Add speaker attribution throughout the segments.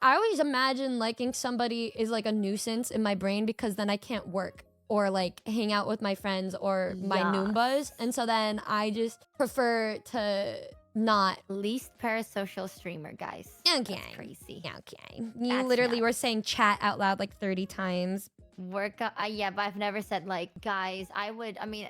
Speaker 1: I always imagine liking somebody is like a nuisance in my brain because then I can't work or like hang out with my friends or my Noombas.
Speaker 2: Yes.
Speaker 1: And so then I just prefer to not.
Speaker 2: Least parasocial streamer, guys.
Speaker 1: Okay.
Speaker 2: That's crazy.
Speaker 1: Okay. You
Speaker 2: That's
Speaker 1: literally
Speaker 2: nuts.
Speaker 1: were saying chat out loud like 30 times.
Speaker 2: Yeah, but I've never said like, guys, I mean,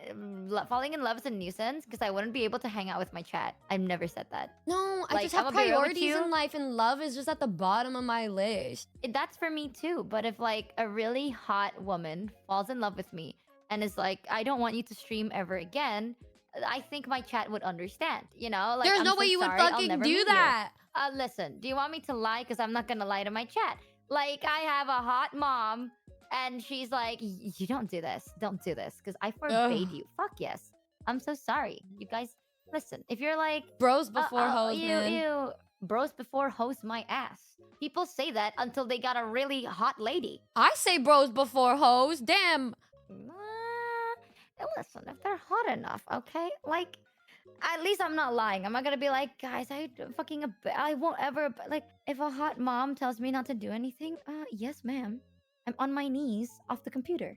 Speaker 2: falling in love is a nuisance because I wouldn't be able to hang out with my chat. I've never said that.
Speaker 1: No, I
Speaker 2: Like,
Speaker 1: just
Speaker 2: I'm
Speaker 1: have
Speaker 2: gonna be real with
Speaker 1: priorities in
Speaker 2: you.
Speaker 1: life, and love is just at the bottom of my list.
Speaker 2: That's for me too. But if like a really hot woman falls in love with me and is like, I don't want you to stream ever again, I think my chat would understand. You know, like
Speaker 1: There's
Speaker 2: I'm
Speaker 1: no
Speaker 2: so
Speaker 1: way you would
Speaker 2: sorry, I'll
Speaker 1: fucking
Speaker 2: never
Speaker 1: do
Speaker 2: meet
Speaker 1: that.
Speaker 2: you. Listen, do you want me to lie? Because I'm not gonna lie to my chat. Like I have a hot mom, and she's like, you don't do this, don't do this, because I forbade
Speaker 1: Ugh.
Speaker 2: you. Fuck yes. I'm so sorry, you guys. Listen, if you're like,
Speaker 1: Bros before hoes,
Speaker 2: ew,
Speaker 1: man.
Speaker 2: ew, bros before hoes my ass. People say that until they got a really hot lady.
Speaker 1: I say bros before hoes. Damn.
Speaker 2: Listen, if they're hot enough, okay? Like, at least I'm not lying. I'm not gonna be like, guys, I won't ever, like, if a hot mom tells me not to do anything, yes, ma'am. I'm on my knees off the computer.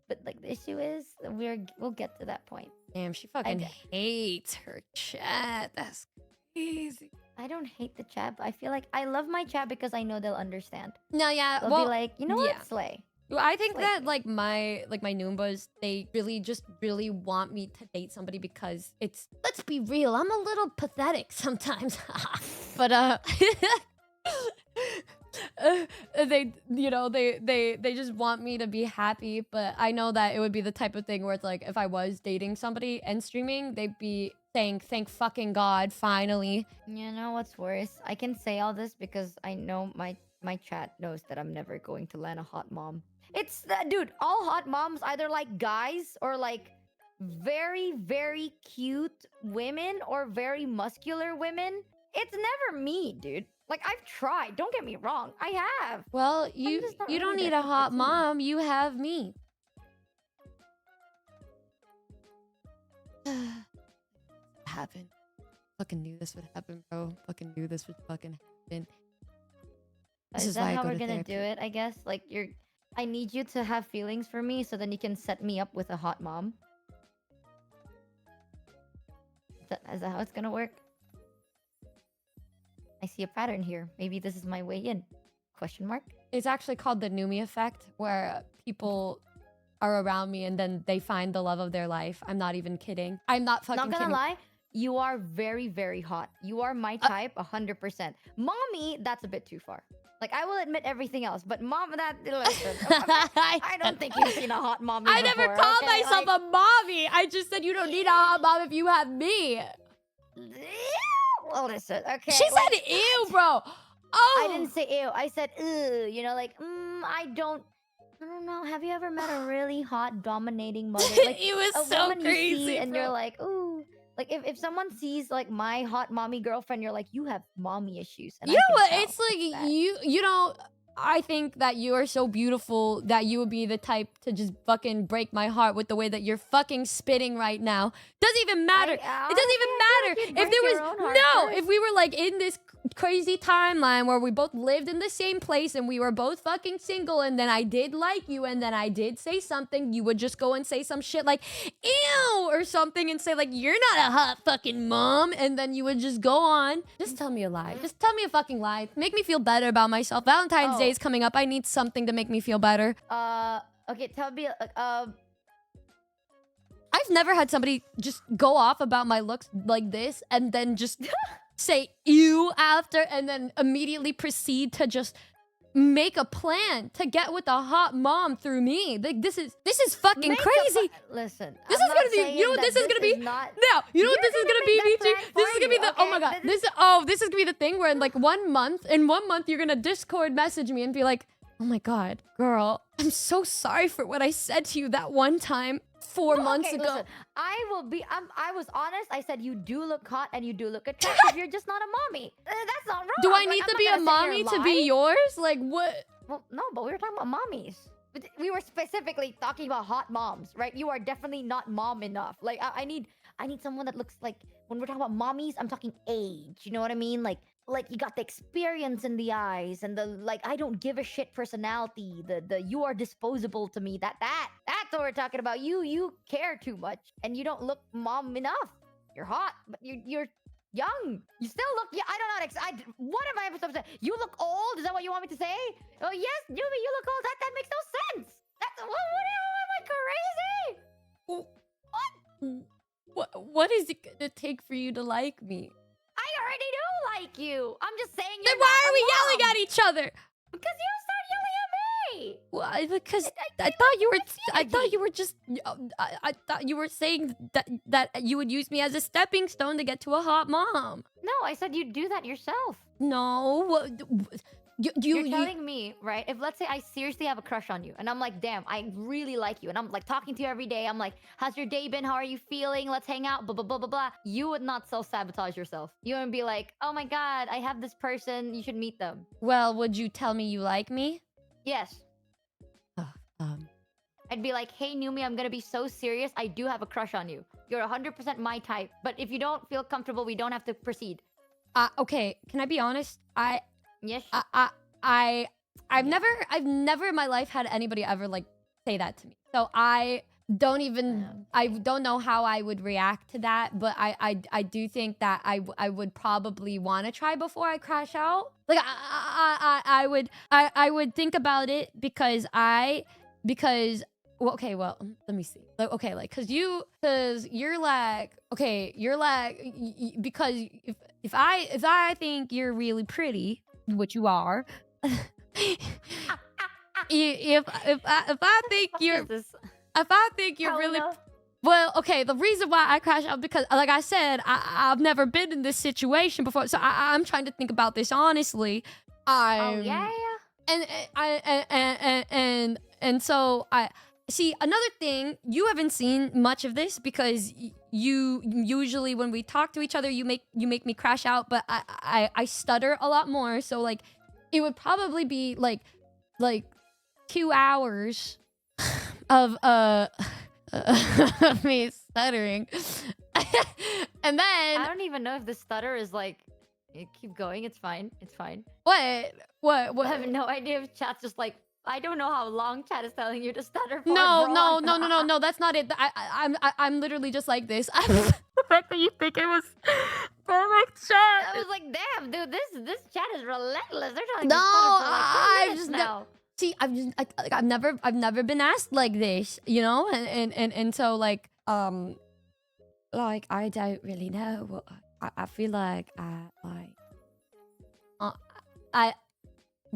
Speaker 2: But, like, the issue is, we'll get to that point.
Speaker 1: Damn, she fucking hates her chat. That's crazy.
Speaker 2: I don't hate the chat, but I feel like I love my chat because I know they'll understand.
Speaker 1: No, yeah,
Speaker 2: They'll
Speaker 1: well,
Speaker 2: be like, you know what, Slay.
Speaker 1: Well, I think
Speaker 2: Slay
Speaker 1: that
Speaker 2: me.
Speaker 1: like my Noombas, they really want me to date somebody because it's, let's be real, I'm a little pathetic sometimes. But they, you know, they just want me to be happy. But I know that it would be the type of thing where it's like if I was dating somebody and streaming, they'd be saying thank fucking God finally.
Speaker 2: You know what's worse? I can say all this because I know my chat knows that I'm never going to land a hot mom. It's that, dude, all hot moms either like guys or like very, very cute women or very muscular women. It's never me, dude. Like, I've tried. Don't get me wrong. I have.
Speaker 1: Well, you
Speaker 2: just not
Speaker 1: don't
Speaker 2: really
Speaker 1: need
Speaker 2: their
Speaker 1: a
Speaker 2: cup of
Speaker 1: hot
Speaker 2: tea.
Speaker 1: mom. You have me. Happen. Fucking knew this would happen, bro. Fucking knew this would fucking happen. This
Speaker 2: Is that
Speaker 1: why I
Speaker 2: how
Speaker 1: go
Speaker 2: we're
Speaker 1: to
Speaker 2: gonna
Speaker 1: therapy.
Speaker 2: do it? I guess like I need you to have feelings for me so then you can set me up with a hot mom. Is that how it's gonna work? I see a pattern here. Maybe this is my way in. Question mark?
Speaker 1: It's actually called the Numi effect, where people are around me and then they find the love of their life. I'm not even kidding. I'm not fucking
Speaker 2: Not gonna
Speaker 1: kidding.
Speaker 2: lie, you are very, very hot. You are my type, 100%. Mommy, that's a bit too far. Like, I will admit everything else, but mom, listen. I don't think you've seen a hot mommy
Speaker 1: I
Speaker 2: before,
Speaker 1: never called
Speaker 2: okay?
Speaker 1: myself a mommy. I just said you don't need a hot mom if you have me.
Speaker 2: Well, listen, okay.
Speaker 1: She said ew, bro. Oh.
Speaker 2: I didn't say ew. I said ew. You know, like, I don't know. Have you ever met a really hot, dominating mother? Like,
Speaker 1: It was
Speaker 2: a
Speaker 1: so
Speaker 2: woman
Speaker 1: crazy,
Speaker 2: you see and
Speaker 1: bro.
Speaker 2: you're like, ooh. Like, if someone sees, like, my hot mommy girlfriend, you're like, you have mommy issues. And
Speaker 1: You know what?
Speaker 2: tell
Speaker 1: It's like
Speaker 2: that.
Speaker 1: you know, I think that you are so beautiful that you would be the type to just fucking break my heart with the way that you're fucking spitting right now. Doesn't even matter. It doesn't even matter if there was if we were like in this crazy timeline where we both lived in the same place and we were both fucking single and then I did like you and then I did say something, you would just go and say some shit like ew or something and say like you're not a hot fucking mom and then you would just go on. Just tell me a lie. Just tell me a fucking lie. Make me feel better about myself. Valentine's Day is coming up. I need something to make me feel better.
Speaker 2: Okay, tell me
Speaker 1: I've never had somebody just go off about my looks like this and then just say ew after and then immediately proceed to just make a plan to get with a hot mom through me. Like this is fucking crazy.
Speaker 2: Listen,
Speaker 1: this is gonna be, you know what this is gonna be? No, you know what this is gonna be, Michi? This is gonna be the, oh my god, this is gonna be the thing where in like 1 month, you're gonna Discord message me and be like, oh my god, girl, I'm so sorry for what I said to you that one time 4 months ago.
Speaker 2: Listen, I was honest. I said you do look hot and you do look attractive. You're just not a mommy. That's not wrong.
Speaker 1: Do I need to be a mommy to be yours? Like what?
Speaker 2: Well, no, but we were talking about mommies. But we were specifically talking about hot moms, right? You are definitely not mom enough. Like I need someone that looks like, when we're talking about mommies, I'm talking age. You know what I mean? Like like you got the experience in the eyes and the like I don't give a shit personality. The you are disposable to me. That's what we're talking about. You care too much and you don't look mom enough. You're hot, but you're young. You still look. Yeah, I don't know. What am I supposed to say? You look old. Is that what you want me to say? Oh yes, Yumi, you look old. That makes no sense. That's what am I crazy?
Speaker 1: What is it gonna take for you to like me?
Speaker 2: I already do like you. I'm just saying you're
Speaker 1: Then why
Speaker 2: not
Speaker 1: are we
Speaker 2: a
Speaker 1: yelling
Speaker 2: mom.
Speaker 1: at each other?
Speaker 2: Because you start yelling at me.
Speaker 1: Well, because
Speaker 2: I
Speaker 1: I thought you were. I
Speaker 2: energy.
Speaker 1: thought you were just. I thought you were saying that you would use me as a stepping stone to get to a hot mom.
Speaker 2: No, I said you'd do that yourself.
Speaker 1: No,
Speaker 2: You're telling me, right? If let's say I seriously have a crush on you, and I'm like, damn, I really like you, and I'm like talking to you every day. I'm like, how's your day been? How are you feeling? Let's hang out. Blah blah blah blah blah. You would not self-sabotage yourself. You wouldn't be like, oh my god, I have this person. You should meet them.
Speaker 1: Well, would you tell me you like me?
Speaker 2: Yes. I'd be like, hey, Numi, I'm gonna be so serious. I do have a crush on you. You're 100% my type. But if you don't feel comfortable, we don't have to proceed.
Speaker 1: Okay. Can I be honest?
Speaker 2: Yes.
Speaker 1: I've never in my life had anybody ever like say that to me. So I don't know how I would react to that, but I do think that I would probably want to try before I crash out. Like I would think about it because well, okay, well, let me see. Like, okay, like, cause you're like, okay, you're like, because if I think you're really pretty, which you are, if I think you're, if I think you're really, well, okay, the reason why I crash out because, like I said, I've never been in this situation before, so I'm trying to think about this honestly.
Speaker 2: Oh yeah.
Speaker 1: And so I see another thing. You haven't seen much of this because you usually when we talk to each other, you make me crash out. But I stutter a lot more. So like, it would probably be like 2 hours of me stuttering, and then
Speaker 2: I don't even know if the stutter is like. Keep going. It's fine. It's fine.
Speaker 1: What?
Speaker 2: I have no idea if chat's just like I don't know how long chat is telling you to stutter for.
Speaker 1: No. That's not it. I'm literally just like this. The fact that you think it was perfect chat.
Speaker 2: I was like, damn, dude, this chat is relentless. They're telling
Speaker 1: No,
Speaker 2: me to stutter for like 2
Speaker 1: I've
Speaker 2: minutes
Speaker 1: just
Speaker 2: now.
Speaker 1: See, I've never been asked like this, you know, and so like I don't really know what. I feel like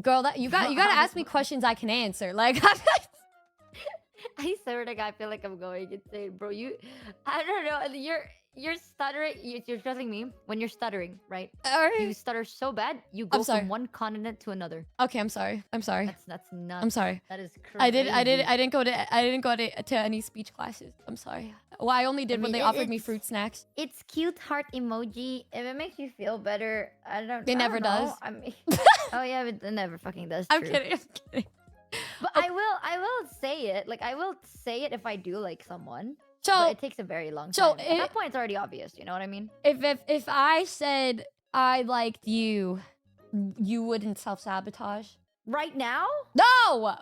Speaker 1: girl, that you gotta ask me questions I can answer. Like
Speaker 2: I swear to God, I feel like I'm going insane, bro. I don't know. You're stuttering. You're telling me when you're stuttering, right? You stutter so bad, you go from one continent to another.
Speaker 1: Okay, I'm sorry.
Speaker 2: That's nuts.
Speaker 1: I'm sorry.
Speaker 2: That is crazy.
Speaker 1: I didn't go to any speech classes. I'm sorry. Well, I only did when they offered me fruit snacks.
Speaker 2: It's cute heart emoji. If it makes you feel better, I don't.
Speaker 1: It never does.
Speaker 2: I mean, oh yeah, but it never fucking does.
Speaker 1: I'm
Speaker 2: true.
Speaker 1: kidding.
Speaker 2: But I will say it. Like I will say it if I do like someone.
Speaker 1: So
Speaker 2: but it takes a very long time. At that point, it's already obvious. You know what I mean?
Speaker 1: If I said I liked you, you wouldn't self-sabotage?
Speaker 2: Right now?
Speaker 1: No!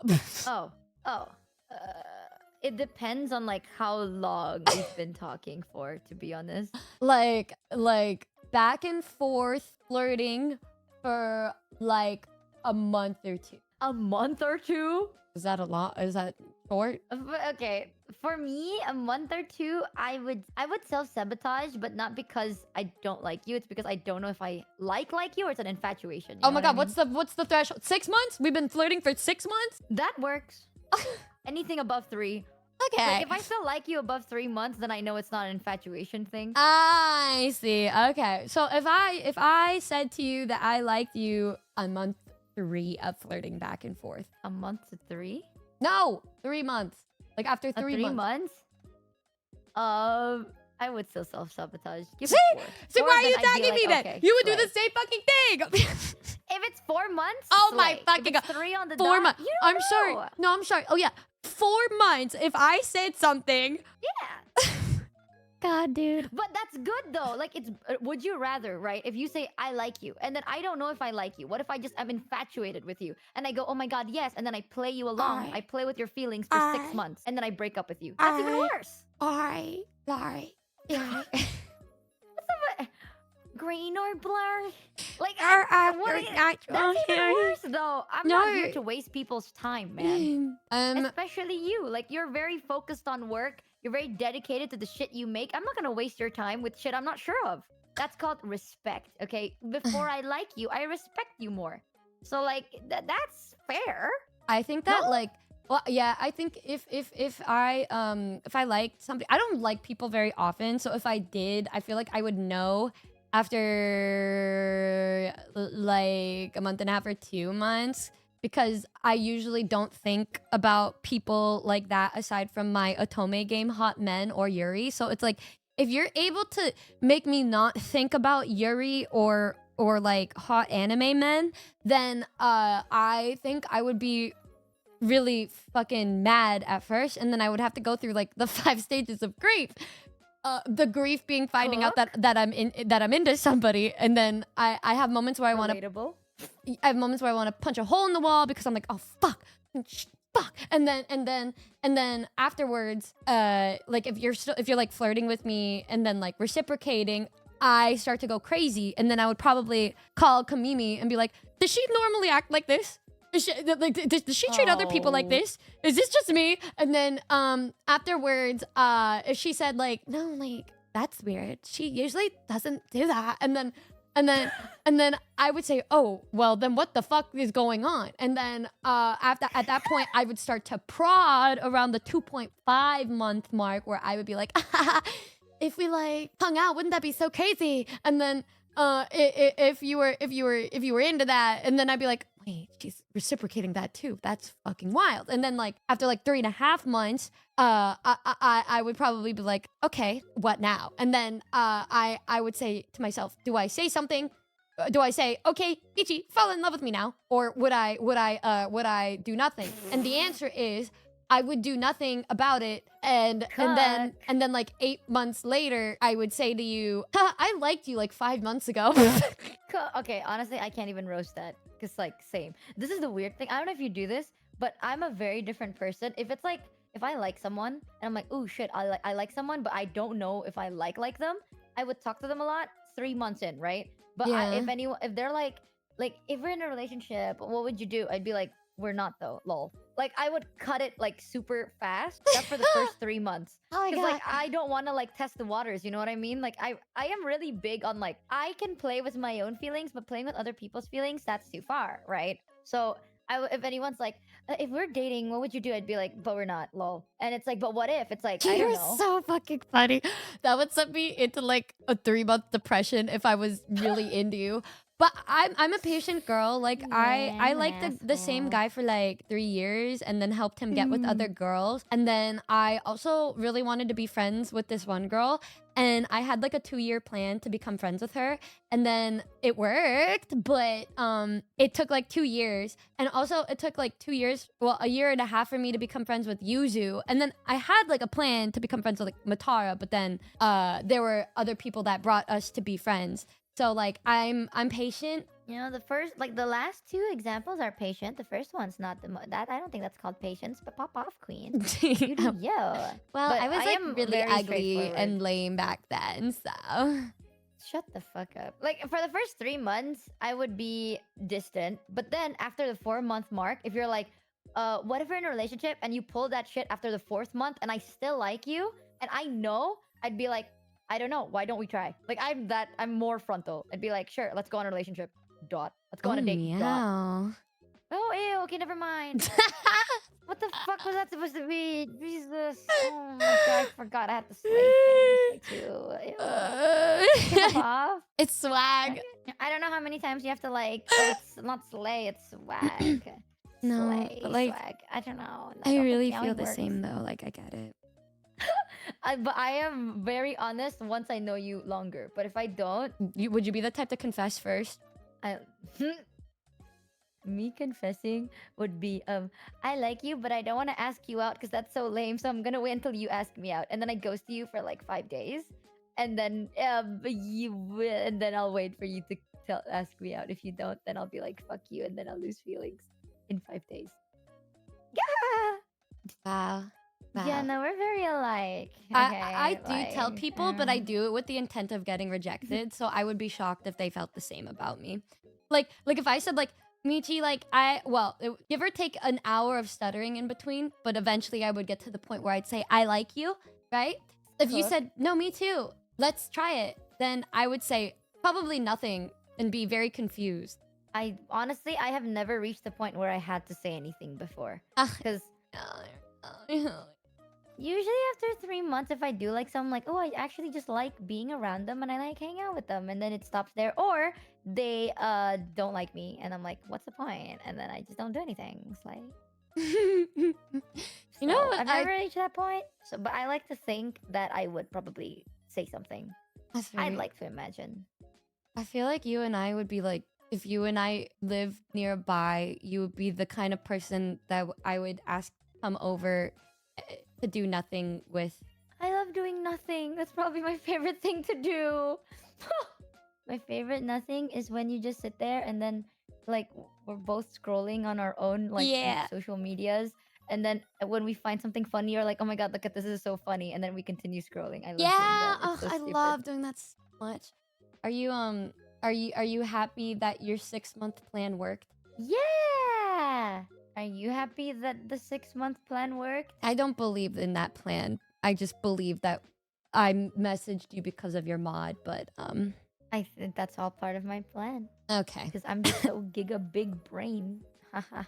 Speaker 2: It depends on like how long we've been talking for, to be honest.
Speaker 1: Like back and forth flirting for like a month or two.
Speaker 2: A month or two?
Speaker 1: Is that a lot? Is that short?
Speaker 2: Okay. For me, a month or two, I would self-sabotage, but not because I don't like you. It's because I don't know if I like you or it's an infatuation.
Speaker 1: Oh my god, what's the threshold? 6 months? We've been flirting for 6 months?
Speaker 2: That works. Anything above 3.
Speaker 1: Okay.
Speaker 2: Like, if I still like you above 3 months, then I know it's not an infatuation thing.
Speaker 1: I see. Okay. So if I said to you that I liked you on month 3 of flirting back and forth.
Speaker 2: A month to 3?
Speaker 1: No, 3 months. Like after 3 months.
Speaker 2: 3 months? I would still self-sabotage.
Speaker 1: See, why are you tagging me then?
Speaker 2: Okay,
Speaker 1: you would do the same fucking thing.
Speaker 2: If it's 4 months,
Speaker 1: oh my fucking god,
Speaker 2: 3 on the
Speaker 1: 4
Speaker 2: dot,
Speaker 1: months.
Speaker 2: you don't
Speaker 1: I'm
Speaker 2: know.
Speaker 1: sorry. No, I'm sorry. Oh yeah, 4 months. If I said something,
Speaker 2: yeah.
Speaker 1: God, dude.
Speaker 2: But that's good though. Like it's would you rather, right? If you say I like you and then I don't know if I like you. What if I just am infatuated with you and I go, "Oh my god, yes." And then I play you along. I play with your feelings for 6 months and then I break up with you. That's even worse.
Speaker 1: Sorry.
Speaker 2: Green or blur? Like
Speaker 1: You're not
Speaker 2: that's even
Speaker 1: here.
Speaker 2: worse though. I'm not here to waste people's time, man. Especially you. Like you're very focused on work. You're very dedicated to the shit you make. I'm not gonna waste your time with shit I'm not sure of. That's called respect, okay? Before I like you, I respect you more. So like that's fair.
Speaker 1: I think that well, yeah, I think if I liked somebody, I don't like people very often. So if I did, I feel like I would know after like a month and a half or 2 months, because I usually don't think about people like that aside from my Otome game, Hot Men or Yuri. So it's like, if you're able to make me not think about Yuri or like hot anime men, then I think I would be really fucking mad at first, and then I would have to go through like the 5 stages of grief. The grief being finding out that I'm into somebody, and then I have moments where I want to punch a hole in the wall because I'm like, oh fuck, and then afterwards, like if you're like flirting with me and then like reciprocating, I start to go crazy, and then I would probably call Kamimi and be like, does she normally act like this? Does she treat other people like this? Is this just me? And then afterwards, if she said like, no, like that's weird. She usually doesn't do that. And then I would say, oh, well then what the fuck is going on? And then at that point, I would start to prod around the 2.5 month mark, where I would be like, if we like hung out, wouldn't that be so crazy? And then if you were into that, and then I'd be like, wait, she's reciprocating that too. That's fucking wild. And then like after like 3.5 months, I would probably be like, okay, what now? And then I would say to myself, do I say something? Do I say, okay, Michi, fall in love with me now? Or would I do nothing? And the answer is, I would do nothing about it, and then like 8 months later, I would say to you, I liked you like 5 months ago.
Speaker 2: Okay, honestly, I can't even roast that. Because, like, same. This is the weird thing. I don't know if you do this, but I'm a very different person. If it's like, if I like someone, and I'm like, oh shit, I like someone, but I don't know if I like them, I would talk to them a lot 3 months in, right? But
Speaker 1: Yeah.
Speaker 2: if they're like, if we're in a relationship, what would you do? I'd be like, we're not though, lol. Like, I would cut it like super fast. That's for the first 3 months.
Speaker 1: Oh my
Speaker 2: Because
Speaker 1: god.
Speaker 2: like I don't want to like test the waters, you know what I mean? Like I am really big on like I can play with my own feelings, but playing with other people's feelings, that's too far, right? So if anyone's like, if we're dating, what would you do? I'd be like, but we're not, lol. And it's like, but what if? It's like, I don't
Speaker 1: You're
Speaker 2: know.
Speaker 1: so fucking funny. That would send me into like a 3-month depression if I was really into you. But I'm a patient girl. Like I liked the same guy for like 3 years, and then helped him get with other girls. And then I also really wanted to be friends with this one girl, and I had like a 2-year plan to become friends with her. And then it worked, but it took like 2 years. And also it took like 2 years, well, a year and a half for me to become friends with Yuzu. And then I had like a plan to become friends with like Matara, but then there were other people that brought us to be friends. So like I'm patient.
Speaker 2: You know, the last 2 examples are patient. The first one's not that. I don't think that's called patience, but pop off, queen. You do, yeah.
Speaker 1: Well,
Speaker 2: But
Speaker 1: I was
Speaker 2: I am
Speaker 1: like really
Speaker 2: very
Speaker 1: ugly
Speaker 2: straightforward.
Speaker 1: and lame back then, so.
Speaker 2: Shut the fuck up. Like, for the first 3 months, I would be distant. But then after the 4-month mark, if you're like, what if we're in a relationship and you pull that shit after the 4th month and I still like you, and I know, I'd be like, I don't know. Why don't we try? Like, I'm more frontal. I'd be like, sure, let's go on a relationship. Dot. Let's go on a date. Dot.
Speaker 1: Meow.
Speaker 2: Oh, ew. Okay, never mind. What the fuck was that supposed to be? Jesus. Oh my god, I forgot I had to slay things too. Ew. Give off.
Speaker 1: It's swag.
Speaker 2: I don't know how many times you have to like. Oh, it's not slay, it's swag.
Speaker 1: No,
Speaker 2: Slay,
Speaker 1: but, like,
Speaker 2: swag. I don't know.
Speaker 1: I
Speaker 2: don't
Speaker 1: really
Speaker 2: think how
Speaker 1: feel
Speaker 2: it
Speaker 1: the
Speaker 2: works.
Speaker 1: same though. Like I get it.
Speaker 2: But I am very honest once I know you longer. But if I don't,
Speaker 1: Would you be the type to confess first?
Speaker 2: I Me confessing would be I like you, but I don't want to ask you out because that's so lame. So I'm gonna wait until you ask me out, and then I ghost you for like 5 days, and then and then I'll wait for you to ask me out. If you don't, then I'll be like fuck you, and then I'll lose feelings in 5 days. Yeah.
Speaker 1: Wow.
Speaker 2: Yeah,
Speaker 1: Wow.
Speaker 2: no, we're very alike.
Speaker 1: I
Speaker 2: Okay,
Speaker 1: do tell
Speaker 2: like,
Speaker 1: people, but I do it with the intent of getting rejected. So I would be shocked if they felt the same about me. Like if I said like Michi, like give or take an hour of stuttering in between, but eventually I would get to the point where I'd say I like you, right? If you
Speaker 2: cook.
Speaker 1: said no, me too, let's try it, then I would say probably nothing and be very confused.
Speaker 2: I honestly, I have never reached the point where I had to say anything before,
Speaker 1: Ah,
Speaker 2: because usually after 3 months, if I do like someone, like, oh, I actually just like being around them and I like hanging out with them, and then it stops there, or they don't like me, and I'm like, what's the point? And then I just don't do anything. It's like,
Speaker 1: you know
Speaker 2: so
Speaker 1: what
Speaker 2: I've never reached that point. So, but I like to think that I would probably say something.
Speaker 1: that's
Speaker 2: I'd
Speaker 1: very
Speaker 2: like to imagine.
Speaker 1: I feel like you and I would be like, if you and I lived nearby, you would be the kind of person that I would ask to come over to do nothing with.
Speaker 2: I love doing nothing. That's probably my favorite thing to do. My favorite nothing is when you just sit there and then like we're both scrolling on our own like
Speaker 1: Yeah.
Speaker 2: social medias, and then when we find something funny or like, oh my god, look at this is so funny, and then we continue scrolling. I
Speaker 1: Yeah.
Speaker 2: love doing that. It's
Speaker 1: Oh,
Speaker 2: so
Speaker 1: I
Speaker 2: stupid.
Speaker 1: love doing that so much. Are you are you happy that your 6 month plan worked?
Speaker 2: Yeah. Are you happy that the 6 month plan worked?
Speaker 1: I don't believe in that plan. I just believe that I messaged you because of your mod, but
Speaker 2: I think that's all part of my plan
Speaker 1: okay.
Speaker 2: because I'm just so giga big brain. Haha.